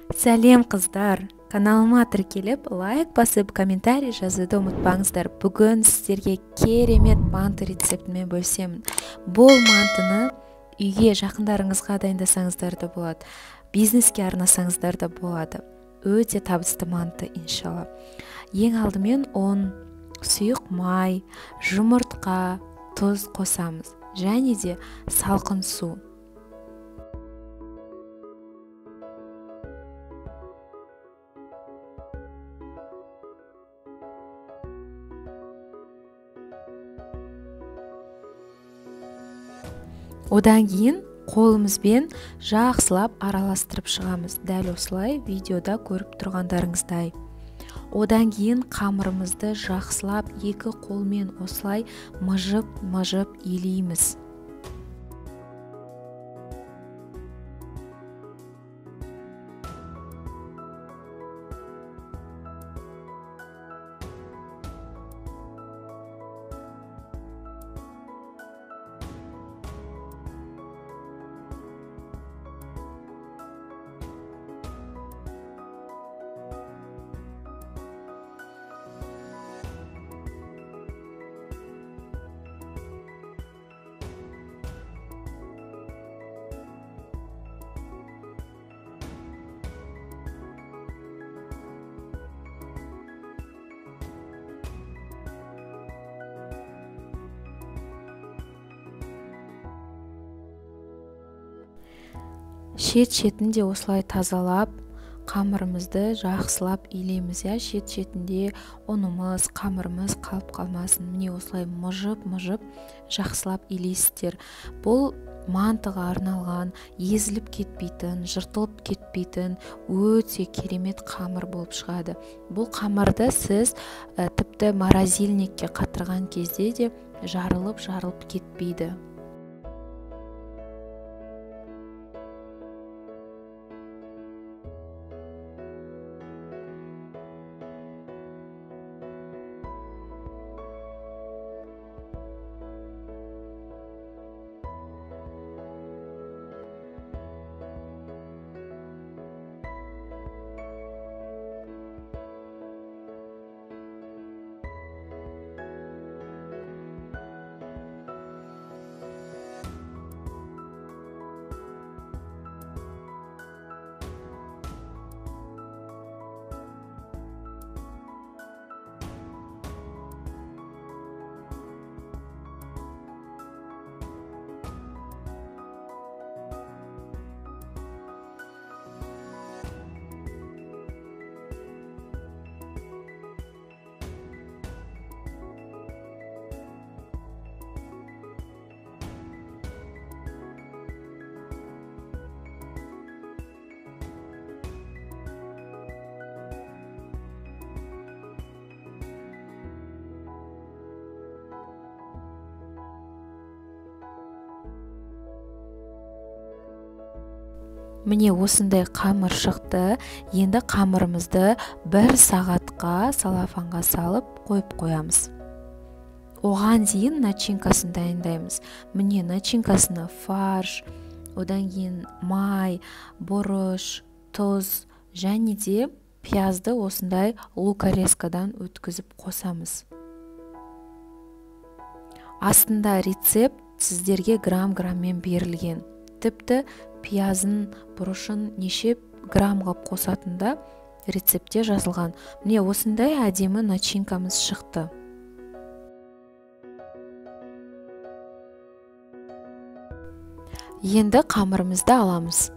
Сәлем қыздар, каналыма тіркеліп, лайк басып, комментарий жазуды ұмытпаңыздар. Бүгін сіздерге керемет манты рецептімен бөлісемін. Бұл мантыны үйге жақындарыңызға дайындасаңыздар да болады, бизнеске арнасаңыздар да болады. Өте табысты манты, иншалла. Ең алдымен 10 сұйық май, жұмыртқа, тұз қосамыз, және де салқын су. Одан кейін қолымызбен жақсылап араластырып шығамыз. Дәл осылай видеода көріп тұрғандарыңыздай. Одан кейін қамырымызды жақсылап екі қолмен осылай мыжып илейміз. Шет-шетін де осылай тазалап, қамырымызды жақсылап илейміз. Шет-шетінде ұнымыз, қамырымыз қалып қалмасын. Міне осылай мыжып жақсылап илейсіздер. Бұл мантыға арналған, езіліп кетпейтін, жыртылып кетпейтін өте керемет қамыр болып шығады. Бұл қамырды сіз тіпті морозильникке қатырған кезде де жарылып кетпейді. Міне осындай қамыр шықты. Енді қамырымызды 1 сағатқа салафанға салып қойып қоямыз. Оған дейін начинкасын дайындаймыз. Міне начинкасына фарш, одан кейін май, бұрыш, тұз және де пиязды осындай лукарескадан өткізіп қосамыз. Астында рецепт сіздерге граммен берілген. Тіпті пиязын, бұрышын неше грамға қосатында рецептте жазылған. Міне осындай әдемі начинкамыз шықты. Енді қамырымызды аламыз.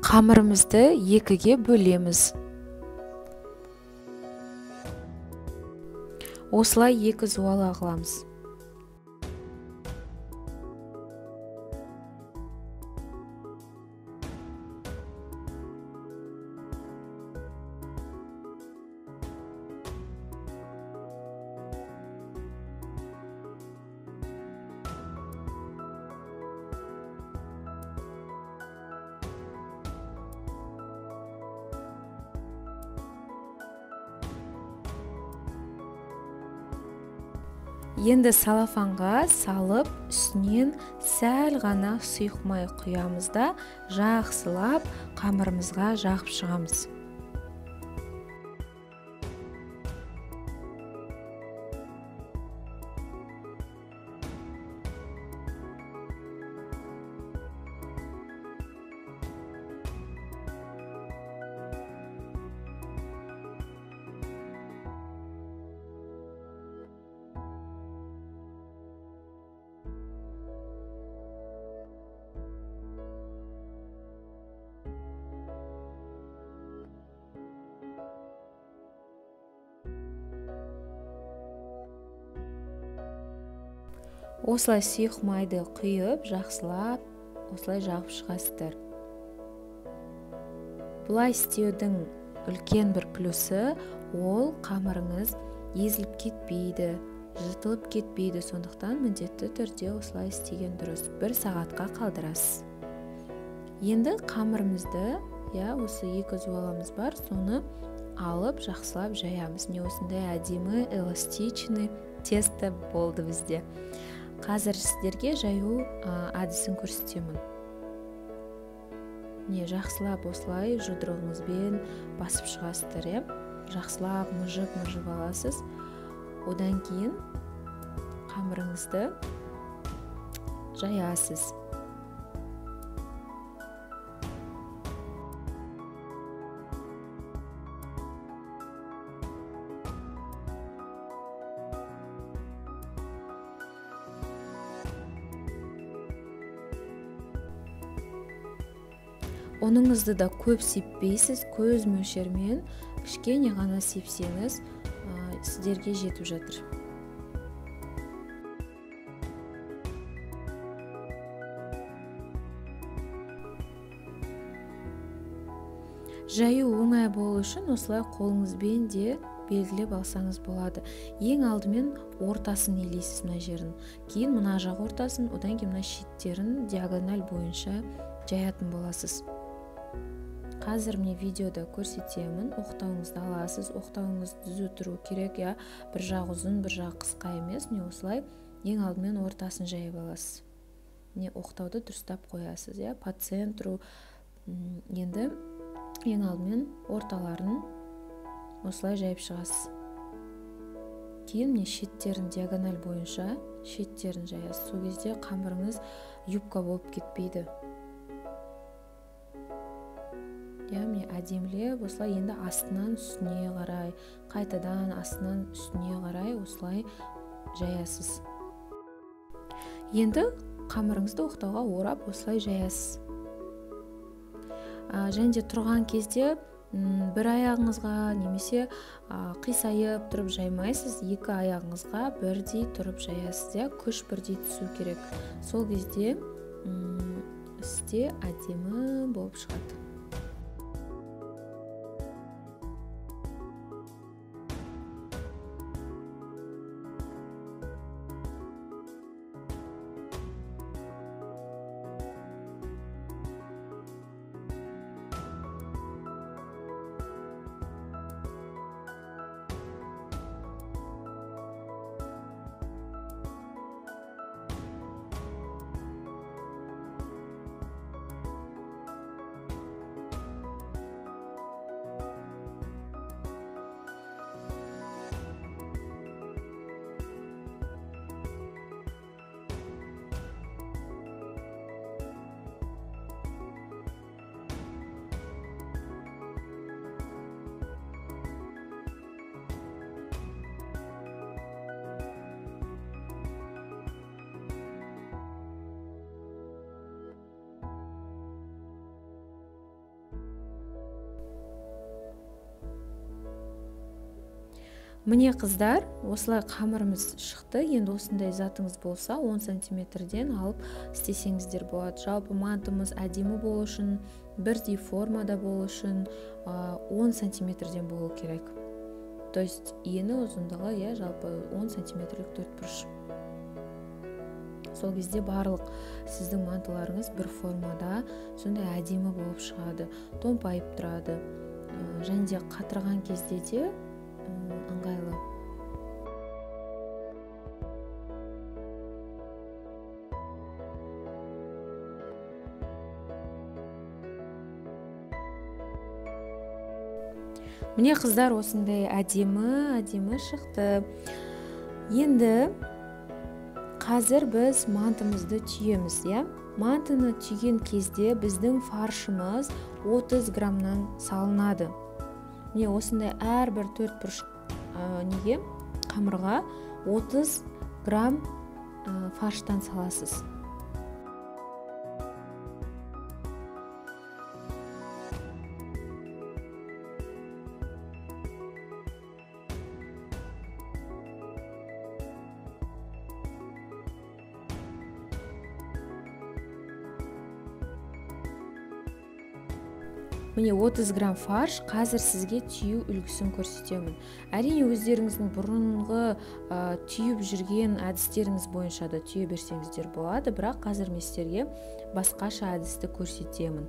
Қамырымызды екіге бөлеміз. Осылай 2 зуала қыламыз. Енді салафанға салып, үстінен сәл ғана сұйық май құямыз да жақсылап қамырымызға жағып шығамыз. Осылай сұйық майды құйып, жақсылап, осылай жағып шығасыздар. Бұлай істеудің үлкен бір плюсы, ол қамырыңыз езіліп кетпейді, жыртылып кетпейді. Сондықтан міндетті түрде осылай істеген дұрыс. 1 сағатқа қалдырасыз. Енді қамырымызды, осы 2 зуаламыз бар, соны алып, жақсылап жаямыз. Не осындай әдемі, эластичный тесто болды бізде. Қазір сіздерге жаю әдісін көрсетемін. Жақсылап осылай жұдырығыңызбен басып шығасыздар, жақсылап мұжып аласыз. Одан кейін қамырыңызды жаясыз. Оныңызды да көп сеппейсіз, көз мөлшермен кішкене ғана сепсеңіз, сіздерге жетіп жатыр. Жаю оңай болу үшін осылай қолыңызбен де белгілеп алсаңыз болады. Ең алдымен ортасын елейсіз мына жерін, кейін мына жақ ортасын, одан кейін мына шеттерін диагональ бойынша жаятын боласыз. Қазір міне видеода көрсетемін. Оқтауыңызды аласыз. Оқтауыңыз түзу тұру керек, бір жақ ұзын, бір жақ қысқа емес. Осылай ең алдымен ортасын жайып аласыз. Оқтауды дұрыстап қоясыз, по центру. Енді ең алдымен орталарын осылай жайып шығасыз. Кейін шеттерін диагональ бойынша шеттерін жаясыз. Сол кезде қамырыңыз юбка болып кетпейді. Әдемілеп, осылай енді астынан үстіне қарай, қайтадан астынан үстіне қарай осылай жаясыз. Енді қамырыңызды оқтауға орап осылай жаясыз. Және тұрған кезде бір аяғыңызға немесе қисайып тұрып жаймайсыз, 2 аяғыңызға бірдей тұрып жаясыз, күш бірдей түсу керек. Сол кезде істе әдемі болып шығады. Міне қыздар, осылай қамырымыз шықты. Енді осындай затыңыз болса 10 сантиметрден алып істесеңіздер болады. Жалпы мантымыз әдемі болу үшін, бірдей формада болу үшін 10 сантиметрден болу керек. То есть ені ұзындығы жалпы 10 сантиметрлік 4 бұрыш. Сол кезде барлық сіздің мантыларыңыз бір формада сондай әдемі болып шығады, томпайып тұрады. Және де қатырған кезде де ыңғайлы. Міне қыздар, осындай әдемі шықты. Енді қазір біз мантымызды түйеміз, иә? Мантыны түйген кезде біздің фаршымыз 30 граммнан салынады. Міне осындай әрбір 4 бұрыш қамырға 30 грамм фарштан саласыз. Міне 30 грамм фарш қазір сізге түйу үлгісін көрсетемін. Әрине өздеріңіздің бұрынғы түйіп жүрген әдістеріңіз бойынша да түйе берсеңіздер болады, бірақ қазір мен сіздерге басқаша әдісті көрсетемін.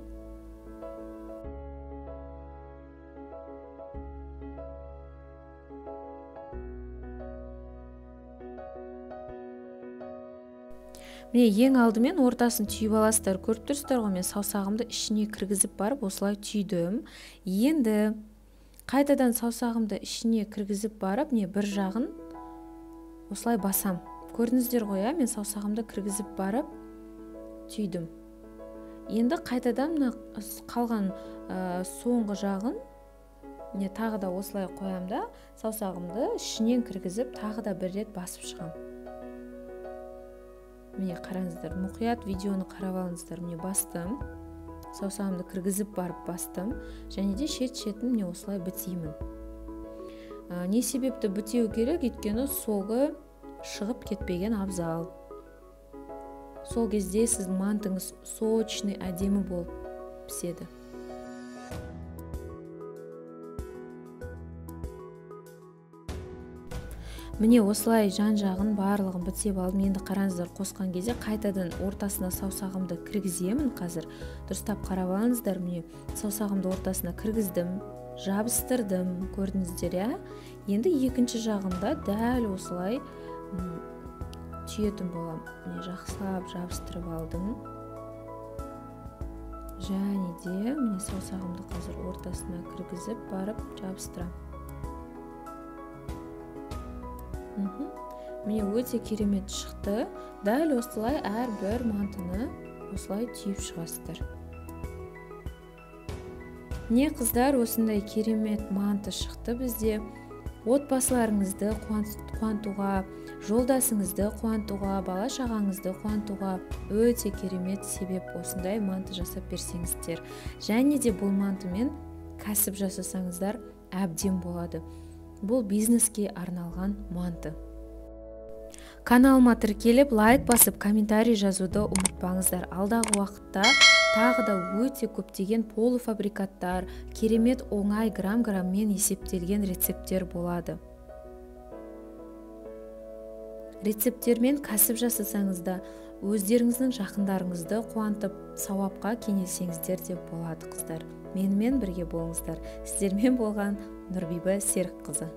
Міне ең алдымен ортасын түйіп аласыздар. Көріп тұрсыздар ғой, мен саусағымды ішіне кіргізіп барып осылай түйдім. Енді қайтадан саусағымды ішіне кіргізіп барып, міне бір жағын осылай басам. Көрдіңіздер ғой, мен саусағымды кіргізіп барып түйдім. Енді қайтадан қалған соңғы жағын міне тағы да осылай қоям да, саусағымды ішінен кіргізіп тағы да бір рет басып шығам. Міне қараңыздар, мұқият видеоны қарап алыңыздар. Міне бастым, саусағымды кіргізіп барып бастым, және де шет-шетін міне осылай бітеймін. Не себепті бітеу керек? Өйткені соғы шығып кетпеген абзал. Сол кезде сіздің мантыңыз сочный, әдемі болып піседі. Міне осылай жан-жағын барлығын бітеп алдым. Енді қараңыздар, қосқан кезде қайтадан ортасына саусағымды кіргіземін. Қазір дұрыстап қарап алыңыздар. Міне саусағымды ортасына кіргіздім, жабыстырдым, көрдіңіздер, иә? Енді екінші жағында дәл осылай түйетін болам. Міне жақсылап жабыстырып алдым. Және де міне саусағымды қазір ортасына кіргізіп барып жабыстырам. Міне өте керемет шықты. Дәл осылай әрбір мантыны осылай түйіп шығасыздар. Міне қыздар, осындай керемет манты шықты бізде. Отбасыларыңызды қуантуға, жолдасыңызды қуантуға, бала-шағаңызды қуантуға өте керемет себеп осындай манты жасап берсеңіздер. Және де бұл мантымен кәсіп жасасаңыздар әбден болады. Бұл бизнеске арналған манты. Каналыма тіркеліп, лайк басып, комментарий жазуды ұмытпаңыздар. Алдағы уақытта тағы да өте көптеген полуфабрикаттар, керемет оңай грамм-граммен есептелген рецепттер болады. Рецепттермен кәсіп жасасаңызда өздеріңіздің жақындарыңызды қуантып, сауапқа кенелсеңіздер де болады, қыздар. Менімен бірге болыңыздар. Сіздермен болған Нұрбиба Серікқызы.